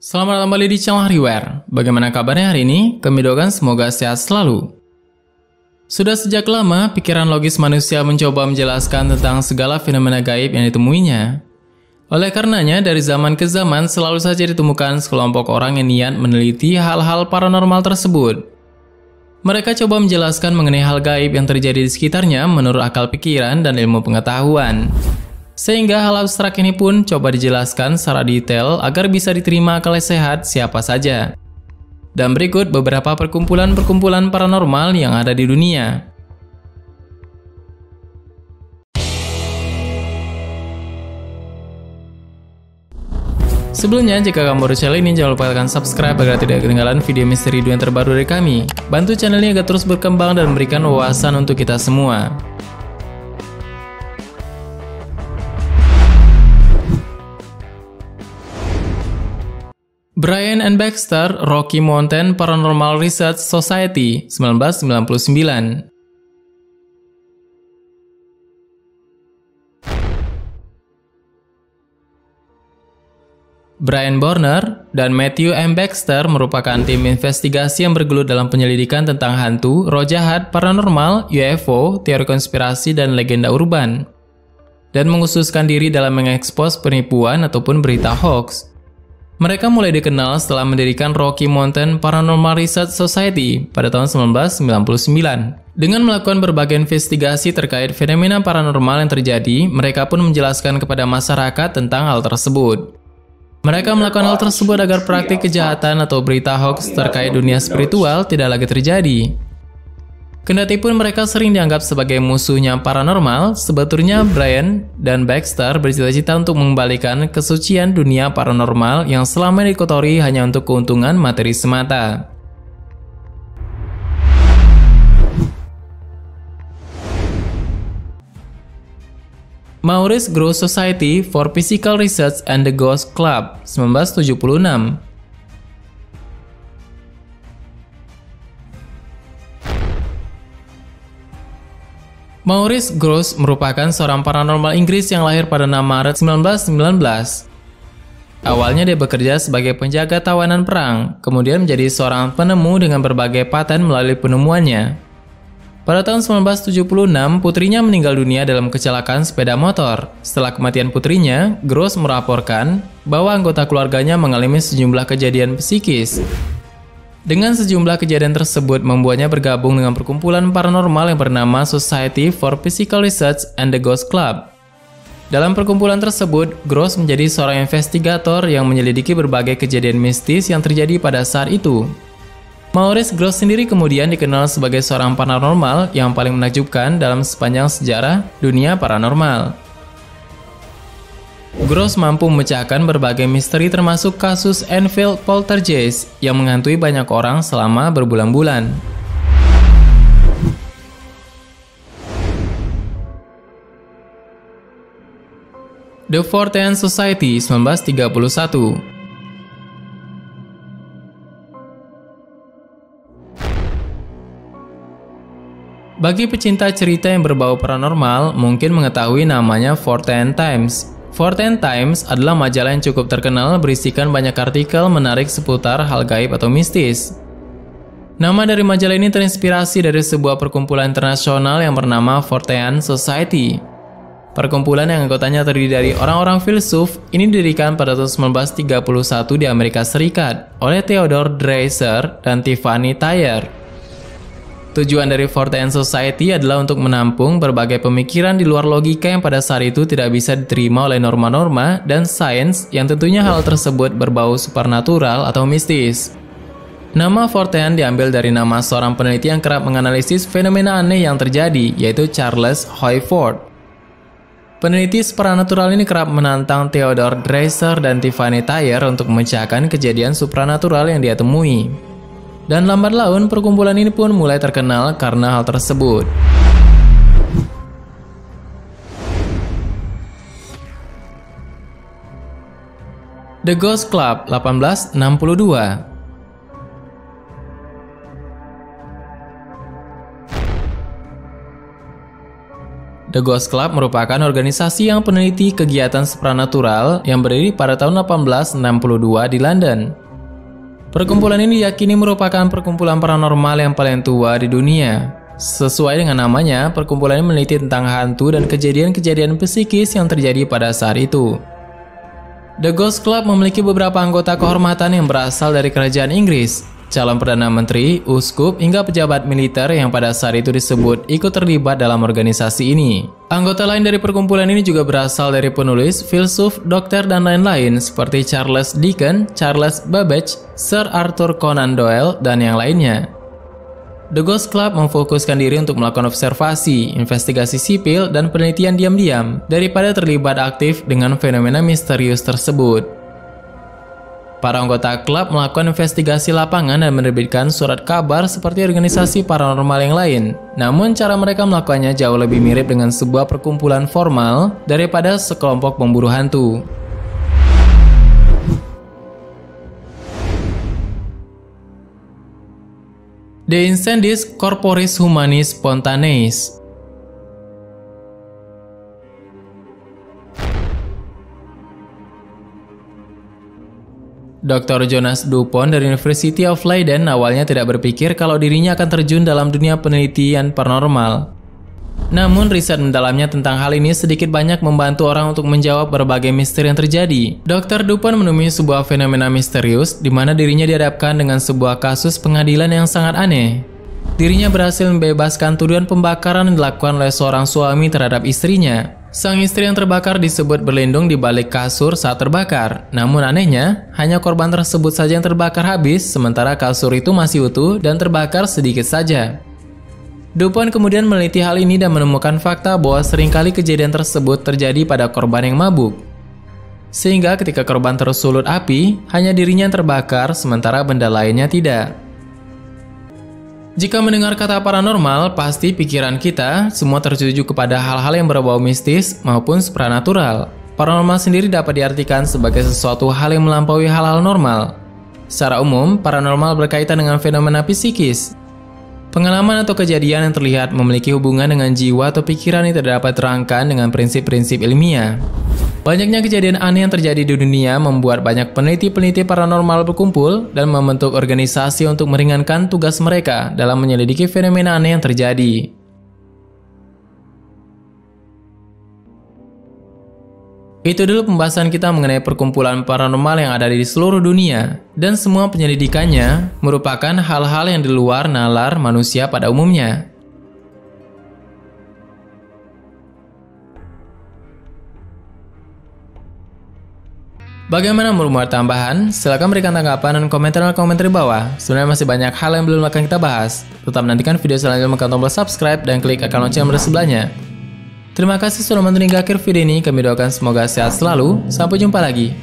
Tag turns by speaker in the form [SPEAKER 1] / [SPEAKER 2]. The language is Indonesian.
[SPEAKER 1] Selamat kembali di channel Hariware. Bagaimana kabarnya hari ini? Kami doakan semoga sehat selalu. Sudah sejak lama, pikiran logis manusia mencoba menjelaskan tentang segala fenomena gaib yang ditemuinya. Oleh karenanya, dari zaman ke zaman selalu saja ditemukan sekelompok orang yang niat meneliti hal-hal paranormal tersebut. Mereka coba menjelaskan mengenai hal gaib yang terjadi di sekitarnya menurut akal pikiran dan ilmu pengetahuan. Sehingga hal abstrak ini pun coba dijelaskan secara detail agar bisa diterima akal sehat siapa saja. Dan berikut beberapa perkumpulan-perkumpulan paranormal yang ada di dunia. Sebelumnya, jika kamu baru channel ini, jangan lupa tekan subscribe agar tidak ketinggalan video misteri dunia terbaru dari kami. Bantu channel ini agar terus berkembang dan memberikan wawasan untuk kita semua. Brian and Baxter, Rocky Mountain Paranormal Research Society, 1999. Brian Borner dan Matthew M. Baxter merupakan tim investigasi yang bergelut dalam penyelidikan tentang hantu, roh jahat, paranormal, UFO, teori konspirasi, dan legenda urban, dan mengkhususkan diri dalam mengekspos penipuan ataupun berita hoax. Mereka mulai dikenal setelah mendirikan Rocky Mountain Paranormal Research Society pada tahun 1999. Dengan melakukan berbagai investigasi terkait fenomena paranormal yang terjadi, mereka pun menjelaskan kepada masyarakat tentang hal tersebut. Mereka melakukan hal tersebut agar praktik kejahatan atau berita hoax terkait dunia spiritual tidak lagi terjadi. Kendati pun mereka sering dianggap sebagai musuhnya paranormal, sebetulnya Brian dan Baxter bercita-cita untuk mengembalikan kesucian dunia paranormal yang selama ini dikotori hanya untuk keuntungan materi semata. Maurice Grosse Society for Physical Research and the Ghost Club, 1976. Maurice Grosse merupakan seorang paranormal Inggris yang lahir pada 6 Maret 1919. Awalnya dia bekerja sebagai penjaga tawanan perang, kemudian menjadi seorang penemu dengan berbagai paten melalui penemuannya. Pada tahun 1976, putrinya meninggal dunia dalam kecelakaan sepeda motor. Setelah kematian putrinya, Grosse melaporkan bahwa anggota keluarganya mengalami sejumlah kejadian psikis. Dengan sejumlah kejadian tersebut membuatnya bergabung dengan perkumpulan paranormal yang bernama Society for Physical Research and the Ghost Club. Dalam perkumpulan tersebut, Grosse menjadi seorang investigator yang menyelidiki berbagai kejadian mistis yang terjadi pada saat itu. Maurice Grosse sendiri kemudian dikenal sebagai seorang paranormal yang paling menakjubkan dalam sepanjang sejarah dunia paranormal. Grosse mampu memecahkan berbagai misteri termasuk kasus Enfield Poltergeist yang menghantui banyak orang selama berbulan-bulan. The Fortean Society, 1931. Bagi pecinta cerita yang berbau paranormal, mungkin mengetahui namanya Fortean Times. Fortean Times adalah majalah yang cukup terkenal berisikan banyak artikel menarik seputar hal gaib atau mistis. Nama dari majalah ini terinspirasi dari sebuah perkumpulan internasional yang bernama Fortean Society. Perkumpulan yang anggotanya terdiri dari orang-orang filsuf ini didirikan pada tahun 1931 di Amerika Serikat oleh Theodore Dreiser dan Tiffany Thayer. Tujuan dari Fortean Society adalah untuk menampung berbagai pemikiran di luar logika yang pada saat itu tidak bisa diterima oleh norma-norma dan sains yang tentunya hal tersebut berbau supernatural atau mistis. Nama Fortean diambil dari nama seorang peneliti yang kerap menganalisis fenomena aneh yang terjadi, yaitu Charles Hoyford. Peneliti supranatural ini kerap menantang Theodore Dreiser dan Tiffany Thayer untuk memecahkan kejadian supranatural yang dia temui. Dan lambat laun perkumpulan ini pun mulai terkenal karena hal tersebut. The Ghost Club, 1862. The Ghost Club merupakan organisasi yang peneliti kegiatan supranatural yang berdiri pada tahun 1862 di London. Perkumpulan ini diyakini merupakan perkumpulan paranormal yang paling tua di dunia. Sesuai dengan namanya, perkumpulan ini meneliti tentang hantu dan kejadian-kejadian psikis yang terjadi pada saat itu. The Ghost Club memiliki beberapa anggota kehormatan yang berasal dari kerajaan Inggris, calon perdana menteri, uskup, hingga pejabat militer yang pada saat itu disebut ikut terlibat dalam organisasi ini. Anggota lain dari perkumpulan ini juga berasal dari penulis, filsuf, dokter, dan lain-lain seperti Charles Dickens, Charles Babbage, Sir Arthur Conan Doyle, dan yang lainnya. The Ghost Club memfokuskan diri untuk melakukan observasi, investigasi sipil, dan penelitian diam-diam daripada terlibat aktif dengan fenomena misterius tersebut. Para anggota klub melakukan investigasi lapangan dan menerbitkan surat kabar seperti organisasi paranormal yang lain. Namun cara mereka melakukannya jauh lebih mirip dengan sebuah perkumpulan formal daripada sekelompok pemburu hantu. De Incendies Corporis Humanis Spontaneis. Dr. Jonas Dupont dari University of Leiden awalnya tidak berpikir kalau dirinya akan terjun dalam dunia penelitian paranormal. Namun riset mendalamnya tentang hal ini sedikit banyak membantu orang untuk menjawab berbagai misteri yang terjadi. Dr. Dupont menemui sebuah fenomena misterius di mana dirinya dihadapkan dengan sebuah kasus pengadilan yang sangat aneh. Dirinya berhasil membebaskan tuduhan pembakaran yang dilakukan oleh seorang suami terhadap istrinya. Sang istri yang terbakar disebut berlindung di balik kasur saat terbakar. Namun anehnya, hanya korban tersebut saja yang terbakar habis, sementara kasur itu masih utuh dan terbakar sedikit saja. Dupont kemudian meneliti hal ini dan menemukan fakta bahwa seringkali kejadian tersebut terjadi pada korban yang mabuk. Sehingga ketika korban tersulut api, hanya dirinya yang terbakar, sementara benda lainnya tidak. Jika mendengar kata paranormal, pasti pikiran kita semua tertuju kepada hal-hal yang berbau mistis maupun supranatural. Paranormal sendiri dapat diartikan sebagai sesuatu hal yang melampaui hal-hal normal. Secara umum, paranormal berkaitan dengan fenomena psikis. Pengalaman atau kejadian yang terlihat memiliki hubungan dengan jiwa atau pikiran yang tidak dapat terangkan dengan prinsip-prinsip ilmiah. Banyaknya kejadian aneh yang terjadi di dunia membuat banyak peneliti-peneliti paranormal berkumpul dan membentuk organisasi untuk meringankan tugas mereka dalam menyelidiki fenomena aneh yang terjadi. Itu dulu pembahasan kita mengenai perkumpulan paranormal yang ada di seluruh dunia, dan semua penyelidikannya merupakan hal-hal yang di luar nalar manusia pada umumnya. Bagaimana menurut tambahan? Silahkan berikan tanggapan dan komentar di bawah. Sebenarnya masih banyak hal yang belum akan kita bahas. Tetap nantikan video selanjutnya, menekan tombol subscribe dan klik icon lonceng yang sebelahnya. Terima kasih sudah menonton hingga akhir video ini. Kami doakan semoga sehat selalu. Sampai jumpa lagi.